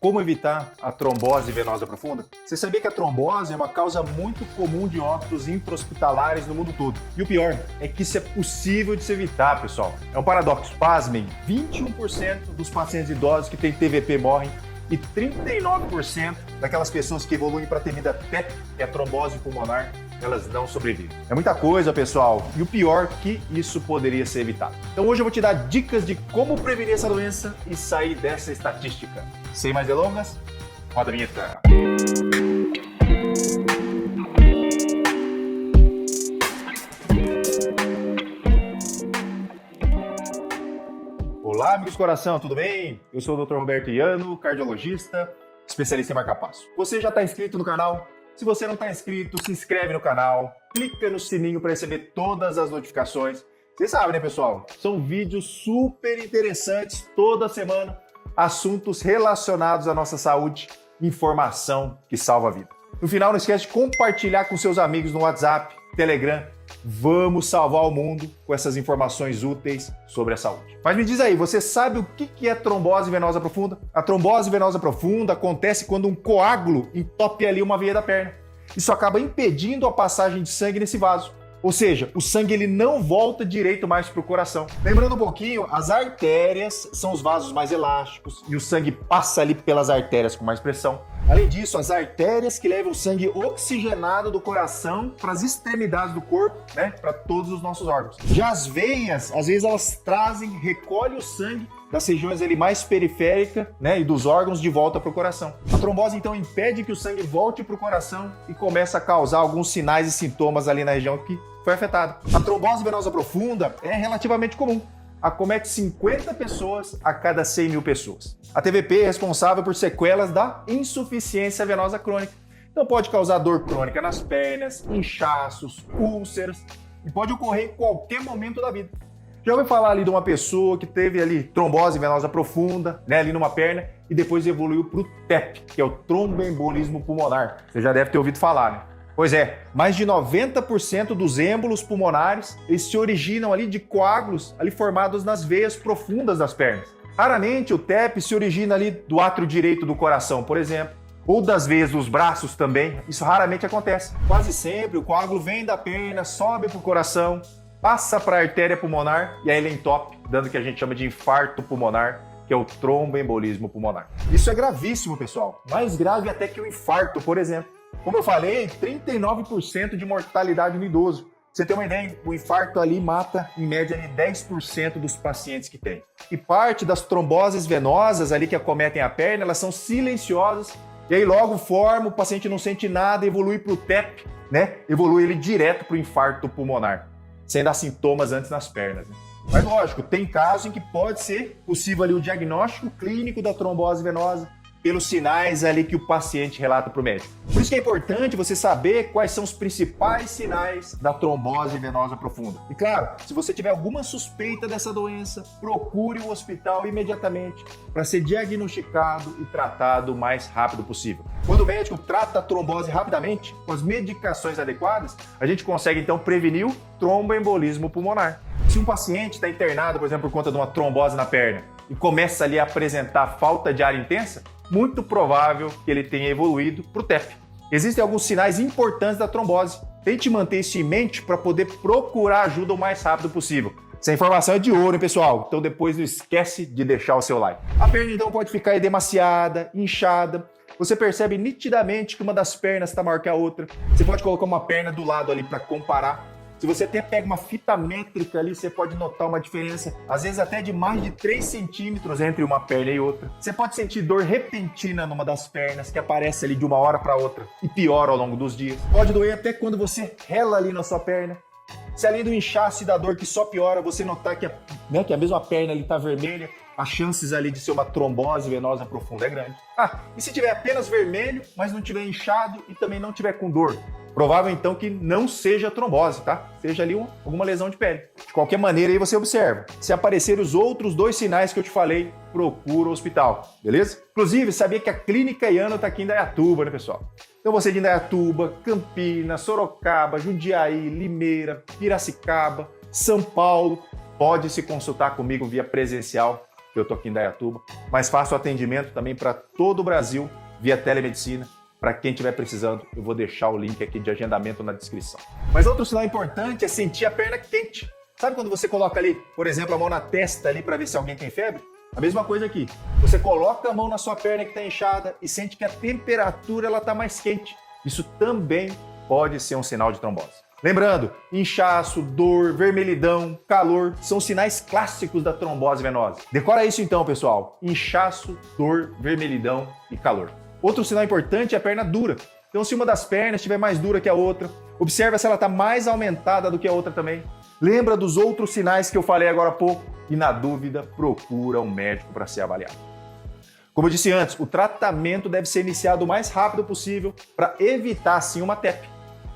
Como evitar a trombose venosa profunda? Você sabia que a trombose é uma causa muito comum de óbitos intra-hospitalares no mundo todo? E o pior é que isso é possível de se evitar, pessoal. É um paradoxo. Pasmem, 21% dos pacientes idosos que têm TVP morrem e 39% daquelas pessoas que evoluem para a temida TEP, que é a trombose pulmonar, elas não sobrevivem. É muita coisa, pessoal, e o pior que isso poderia ser evitado. Então hoje eu vou te dar dicas de como prevenir essa doença e sair dessa estatística. Sem mais delongas, roda a vinheta. Olá, amigos do coração, tudo bem? Eu sou o Dr. Roberto Iano, cardiologista, especialista em marca-passo. Você já está inscrito no canal? Se você não está inscrito, se inscreve no canal, clica no sininho para receber todas as notificações. Vocês sabem, né, pessoal? São vídeos super interessantes toda semana, assuntos relacionados à nossa saúde, informação que salva a vida. No final, não esquece de compartilhar com seus amigos no WhatsApp, Telegram. Vamos salvar o mundo com essas informações úteis sobre a saúde. Mas me diz aí, você sabe o que é trombose venosa profunda? A trombose venosa profunda acontece quando um coágulo entope ali uma veia da perna. Isso acaba impedindo a passagem de sangue nesse vaso. Ou seja, o sangue ele não volta direito mais para o coração. Lembrando um pouquinho, as artérias são os vasos mais elásticos e o sangue passa ali pelas artérias com mais pressão. Além disso, as artérias que levam o sangue oxigenado do coração para as extremidades do corpo, né, para todos os nossos órgãos. Já as veias, às vezes elas recolhem o sangue das regiões ali mais periféricas, né, e dos órgãos de volta para o coração. A trombose então impede que o sangue volte para o coração e começa a causar alguns sinais e sintomas ali na região que foi afetada. A trombose venosa profunda é relativamente comum. Acomete 50 pessoas a cada 100 mil pessoas. A TVP é responsável por sequelas da insuficiência venosa crônica. Então pode causar dor crônica nas pernas, inchaços, úlceras e pode ocorrer em qualquer momento da vida. Já ouviu falar ali de uma pessoa que teve ali trombose venosa profunda, né, ali numa perna e depois evoluiu para o TEP, que é o tromboembolismo pulmonar. Você já deve ter ouvido falar, né? Pois é, mais de 90% dos êmbolos pulmonares eles se originam ali de coágulos ali formados nas veias profundas das pernas. Raramente o TEP se origina ali do átrio direito do coração, por exemplo, ou das veias dos braços também. Isso raramente acontece. Quase sempre o coágulo vem da perna, sobe para o coração, passa para a artéria pulmonar e aí ele entope, dando o que a gente chama de infarto pulmonar, que é o tromboembolismo pulmonar. Isso é gravíssimo, pessoal. Mais grave até que o infarto, por exemplo. Como eu falei, 39% de mortalidade no idoso. Você tem uma ideia, o infarto ali mata, em média, 10% dos pacientes que tem. E parte das tromboses venosas ali que acometem a perna, elas são silenciosas, e aí logo forma, o paciente não sente nada, evolui para o TEP, né? Evolui ele direto para o infarto pulmonar, sem dar sintomas antes nas pernas, né? Mas lógico, tem casos em que pode ser possível ali o diagnóstico clínico da trombose venosa, pelos sinais ali que o paciente relata para o médico. Por isso que é importante você saber quais são os principais sinais da trombose venosa profunda. E claro, se você tiver alguma suspeita dessa doença, procure o hospital imediatamente para ser diagnosticado e tratado o mais rápido possível. Quando o médico trata a trombose rapidamente, com as medicações adequadas, a gente consegue então prevenir o tromboembolismo pulmonar. Se um paciente está internado, por exemplo, por conta de uma trombose na perna e começa ali a apresentar falta de ar intensa, muito provável que ele tenha evoluído para o TEP. Existem alguns sinais importantes da trombose. Tente manter isso em mente para poder procurar ajuda o mais rápido possível. Essa informação é de ouro, hein, pessoal? Então depois não esquece de deixar o seu like. A perna então pode ficar edemaciada, inchada. Você percebe nitidamente que uma das pernas está maior que a outra. Você pode colocar uma perna do lado ali para comparar. Se você até pega uma fita métrica ali, você pode notar uma diferença, às vezes até de mais de 3 centímetros entre uma perna e outra. Você pode sentir dor repentina numa das pernas, que aparece ali de uma hora para outra e piora ao longo dos dias. Pode doer até quando você rela ali na sua perna. Se além do inchaço e da dor que só piora, você notar que a mesma perna ali está vermelha, as chances ali de ser uma trombose venosa profunda é grande. E se tiver apenas vermelho, mas não tiver inchado e também não tiver com dor? Provável então que não seja trombose, tá? Seja ali alguma lesão de pele. De qualquer maneira aí você observa. Se aparecerem os outros 2 sinais que eu te falei, procura o hospital, beleza? Inclusive, sabia que a Clínica Iano tá aqui em Indaiatuba, né, pessoal? Então você de Indaiatuba, Campinas, Sorocaba, Jundiaí, Limeira, Piracicaba, São Paulo, pode se consultar comigo via presencial que eu tô aqui em Indaiatuba, mas faço atendimento também para todo o Brasil via telemedicina. Para quem estiver precisando, eu vou deixar o link aqui de agendamento na descrição. Mas outro sinal importante é sentir a perna quente. Sabe quando você coloca ali, por exemplo, a mão na testa ali para ver se alguém tem febre? A mesma coisa aqui. Você coloca a mão na sua perna que está inchada e sente que a temperatura ela está mais quente. Isso também pode ser um sinal de trombose. Lembrando, inchaço, dor, vermelhidão, calor são sinais clássicos da trombose venosa. Decora isso então, pessoal. Inchaço, dor, vermelhidão e calor. Outro sinal importante é a perna dura. Então, se uma das pernas estiver mais dura que a outra, observa se ela está mais aumentada do que a outra também. Lembra dos outros sinais que eu falei agora há pouco e, na dúvida, procura um médico para ser avaliado. Como eu disse antes, o tratamento deve ser iniciado o mais rápido possível para evitar, sim, uma TEP.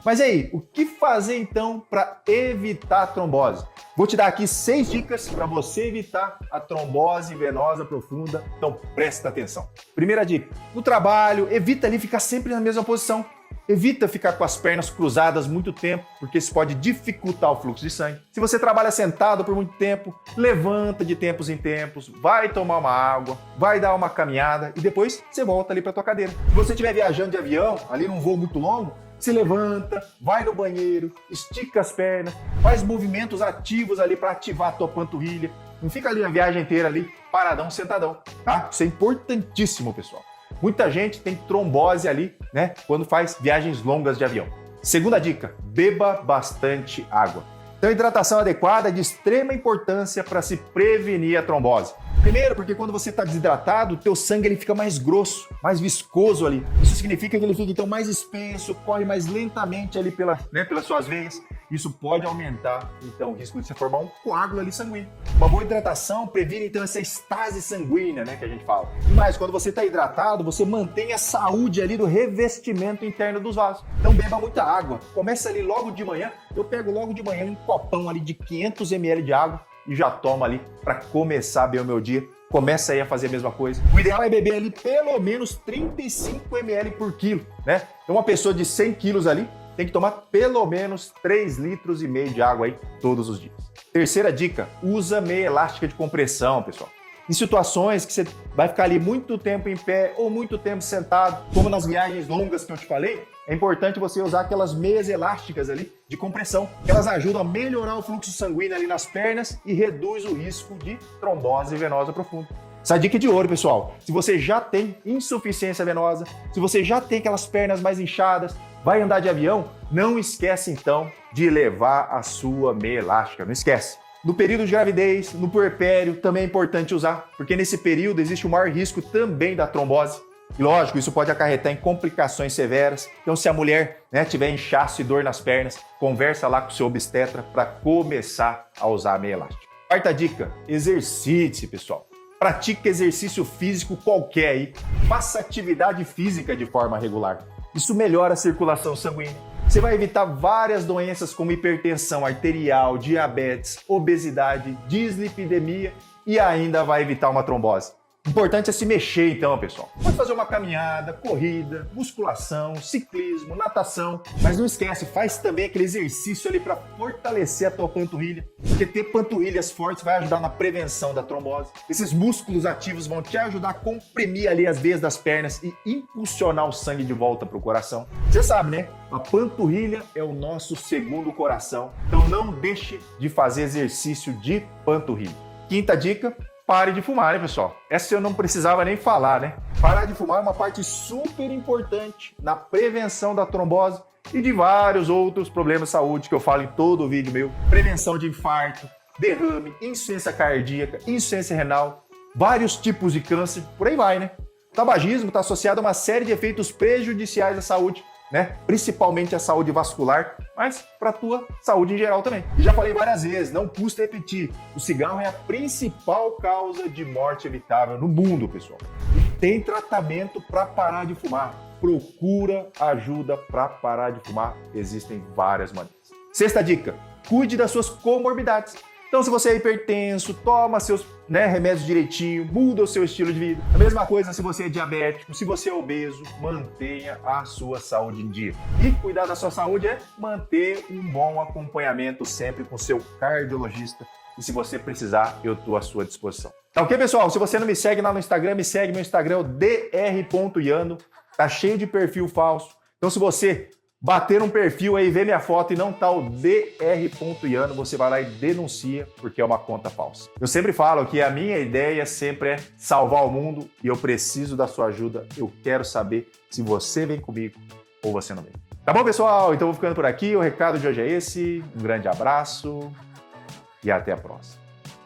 Mas e aí, o que fazer então para evitar a trombose? Vou te dar aqui 6 dicas para você evitar a trombose venosa profunda, então presta atenção. Primeira dica, no trabalho, evita ali ficar sempre na mesma posição. Evita ficar com as pernas cruzadas muito tempo, porque isso pode dificultar o fluxo de sangue. Se você trabalha sentado por muito tempo, levanta de tempos em tempos, vai tomar uma água, vai dar uma caminhada e depois você volta ali para a tua cadeira. Se você estiver viajando de avião, ali num voo muito longo, se levanta, vai no banheiro, estica as pernas, faz movimentos ativos ali para ativar a tua panturrilha. Não fica ali a viagem inteira ali, paradão, sentadão, tá? Isso é importantíssimo, pessoal. Muita gente tem trombose ali, né, quando faz viagens longas de avião. Segunda dica, beba bastante água. Então, a hidratação adequada é de extrema importância para se prevenir a trombose. Primeiro, porque quando você está desidratado, o teu sangue ele fica mais grosso, mais viscoso ali. Isso significa que ele fica então mais espesso, corre mais lentamente ali pelas suas veias. Isso pode aumentar então o risco de você formar um coágulo ali sanguíneo. Uma boa hidratação previne então essa estase sanguínea, né, que a gente fala. Mas quando você está hidratado, você mantém a saúde ali do revestimento interno dos vasos. Então beba muita água. Começa ali logo de manhã. Eu pego logo de manhã um copão ali de 500 ml de água e já tomo ali para começar bem o meu dia. Começa aí a fazer a mesma coisa. O ideal é beber ali pelo menos 35 ml por quilo, né? Então uma pessoa de 100 quilos ali tem que tomar pelo menos 3,5 litros de água aí todos os dias. Terceira dica, usa meia elástica de compressão, pessoal. Em situações que você vai ficar ali muito tempo em pé ou muito tempo sentado, como nas viagens longas que eu te falei, é importante você usar aquelas meias elásticas ali de compressão, que elas ajudam a melhorar o fluxo sanguíneo ali nas pernas e reduz o risco de trombose venosa profunda. Essa dica é de ouro, pessoal. Se você já tem insuficiência venosa, se você já tem aquelas pernas mais inchadas, vai andar de avião, não esquece então de levar a sua meia elástica, não esquece. No período de gravidez, no puerpério, também é importante usar, porque nesse período existe o maior risco também da trombose. E lógico, isso pode acarretar em complicações severas. Então, se a mulher tiver inchaço e dor nas pernas, conversa lá com o seu obstetra para começar a usar a meia elástica. Quarta dica, exercite-se, pessoal. Pratique exercício físico qualquer aí. Faça atividade física de forma regular. Isso melhora a circulação sanguínea. Você vai evitar várias doenças como hipertensão arterial, diabetes, obesidade, dislipidemia e ainda vai evitar uma trombose. Importante é se mexer então, pessoal. Pode fazer uma caminhada, corrida, musculação, ciclismo, natação, mas não esquece, faz também aquele exercício ali para fortalecer a tua panturrilha, porque ter panturrilhas fortes vai ajudar na prevenção da trombose. Esses músculos ativos vão te ajudar a comprimir ali as veias das pernas e impulsionar o sangue de volta para o coração. Você sabe, né? A panturrilha é o nosso segundo coração, então não deixe de fazer exercício de panturrilha. Quinta dica, pare de fumar, né, pessoal? Essa eu não precisava nem falar, né? Parar de fumar é uma parte super importante na prevenção da trombose e de vários outros problemas de saúde que eu falo em todo o vídeo meu. Prevenção de infarto, derrame, insuficiência cardíaca, insuficiência renal, vários tipos de câncer, por aí vai, né? O tabagismo está associado a uma série de efeitos prejudiciais à saúde, né? Principalmente a saúde vascular, mas para a tua saúde em geral também. E já falei várias vezes, não custa repetir, o cigarro é a principal causa de morte evitável no mundo, pessoal. E tem tratamento para parar de fumar. Procura ajuda para parar de fumar, existem várias maneiras. Sexta dica, cuide das suas comorbidades. Então, se você é hipertenso, toma seus remédios direitinho, muda o seu estilo de vida. A mesma coisa se você é diabético, se você é obeso, mantenha a sua saúde em dia. E cuidar da sua saúde é manter um bom acompanhamento sempre com seu cardiologista e se você precisar, eu estou à sua disposição. Tá ok, pessoal? Se você não me segue lá no Instagram, me segue. Meu Instagram é o dr.iano. Tá cheio de perfil falso. Então, se você bater um perfil aí, ver minha foto e não tá o dr.iano, você vai lá e denuncia, porque é uma conta falsa. Eu sempre falo que a minha ideia sempre é salvar o mundo e eu preciso da sua ajuda. Eu quero saber se você vem comigo ou você não vem. Tá bom, pessoal? Então, vou ficando por aqui. O recado de hoje é esse. Um grande abraço e até a próxima.